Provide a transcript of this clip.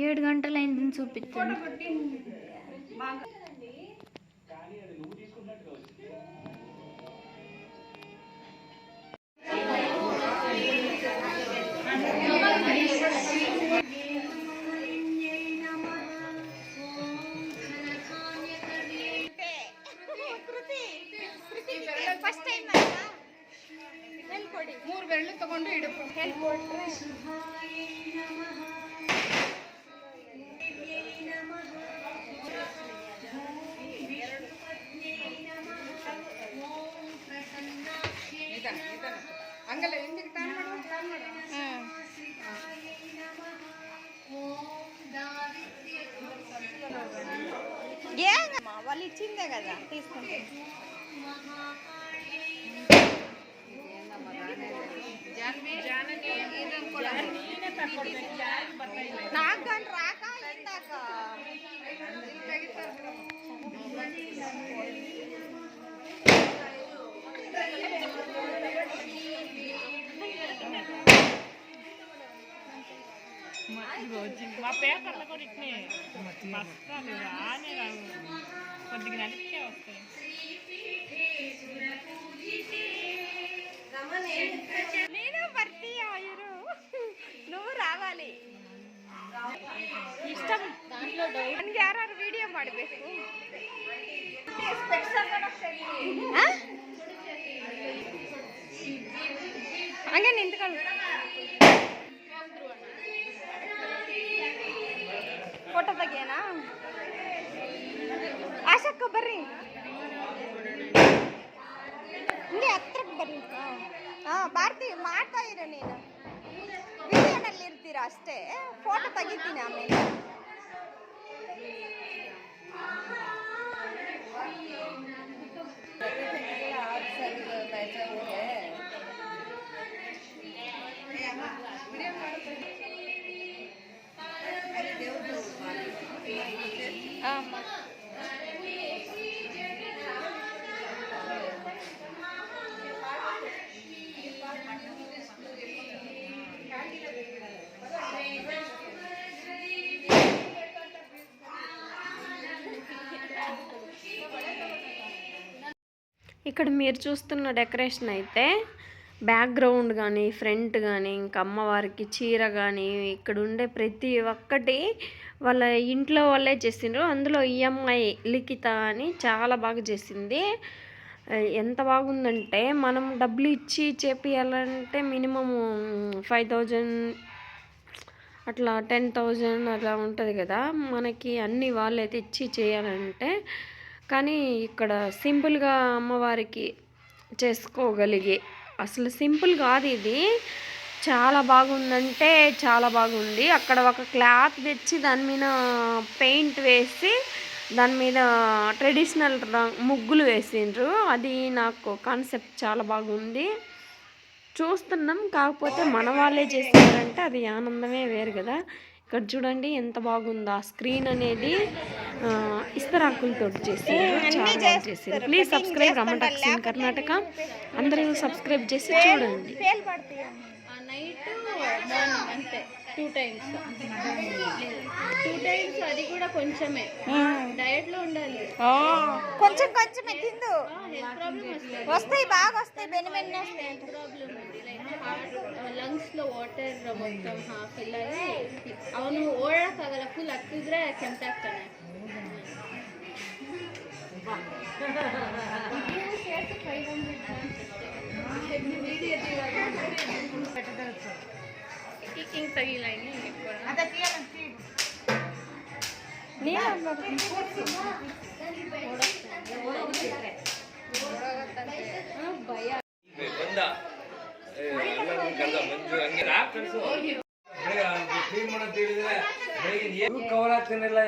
ఏడు గంటలైందని చూపిస్తుంది. ಮೂರು ಬೆರಳು ತಗೊಂಡು ಇಡಬೇಕು. ಹಂಗಲ್ಲ ಹಿಂದಿಗೆ ಟರ್ನ್ ಮಾಡು. ఏమమ్మా వాళ్ళు ఇచ్చిందే కదా తీసుకుంటే. నాకు కానీ రాక ఇందాక మా పేపర్లు కూడా ఇట్నే వస్తాను రానే రావు, కొద్దిగా నడిపితే వస్తాయి. నేను భర్తీ ఆయురు, నువ్వు రావాలి. ಇಷ್ಟಂ ದಾಂಟ್ಲೋ ಡೌಟ್ ನನಗೆ ಯಾರು ವಿಡಿಯೋ ಮಾಡಬೇಕು. ಹಂಗೆ ನಿಂತ್ಕೊಂಡು ಫೋಟೋ ತೆಗಿಯೋಣ. ಆಶಕ್ಕ ಬರ್ರಿ, ಹಿಂಗೆ ಹತ್ರಕ್ಕೆ ಬರ್ರಿ. ಭಾರತಿ ಮಾಡ್ತಾ ಇರ, ನೀನು ವಿಡಿಯೋನಲ್ಲಿ ಇರ್ತೀರಾ ಅಷ್ಟೇ, ಫೋಟೋ ತೆಗಿತೀನಿ ಆಮೇಲೆ. ఇక్కడ మీరు చూస్తున్న డెకరేషన్ అయితే బ్యాక్గ్రౌండ్ కానీ ఫ్రంట్ కానీ ఇంకా అమ్మవారికి చీర కానీ ఇక్కడ ఉండే ప్రతి ఒక్కటి వాళ్ళ ఇంట్లో వాళ్ళే చేసిండ్రు. అందులో ఈ అమ్మాయి లిఖిత అని చాలా బాగా చేసింది. ఎంత బాగుందంటే మనం డబ్బులు ఇచ్చి చేపియాలంటే మినిమం 5000 అట్లా 10,000 అలా ఉంటుంది కదా, మనకి అన్ని వాళ్ళైతే ఇచ్చి చేయాలంటే. కానీ ఇక్కడ సింపుల్గా అమ్మవారికి చేసుకోగలిగే, అసలు సింపుల్ కాదు ఇది, చాలా బాగుందంటే చాలా బాగుంది. అక్కడ ఒక క్లాత్ తెచ్చి దాని మీద పెయింట్ వేసి దాని మీద ట్రెడిషనల్ ముగ్గులు వేసిండ్రు. అది నాకు కాన్సెప్ట్ చాలా బాగుంది. చూస్తున్నాం, కాకపోతే మన వాళ్ళే చేసినారంటే అది ఆనందమే వేరు కదా. ఇక్కడ చూడండి ఎంత బాగుందో, ఆ స్క్రీన్ అనేది ఇస్తరాకులతో చేసారు, చాలా బాగా చేసారు. ప్లీజ్ సబ్స్క్రైబ్ రమటాక్స్ ఇన్ కర్ణాటక. అందరూ సబ్స్క్రైబ్ చేసి చూడండి. నైట్ మార్నింగ్ అంతే 2 times. అది కూడా కొంచెమే, డయట్ లో ఉండాలి. కొంచెం కొంచెమే తిందు, వస్తాయి బాగా వస్తాయి, బెనిబెన్ని వస్తాయి. ಪ್ರಾಬ್ಲಮ್ ఉంది, ಲೈಕ್ ಲಂಗ್ಸ್ లో ವಾಟರ್ ಮೊತ್ತಂ ಹಾಫ್ ಇಲ್ಲ, ಅವನು ಓಡಕ್ಕಾಗಲ್ಲ, ಫುಲ್ ಹತ್ತಿದ್ರೆ ಕೆಂಪಾಗ್ತಾನೆ. ಕಿಕ್ಕಿಂಗ್ ತೆಗಿಲ್ಲ ಇನ್ನು ಭಯ ಕವರ್ ಆಗ್ತಾನಿಲ್ಲ.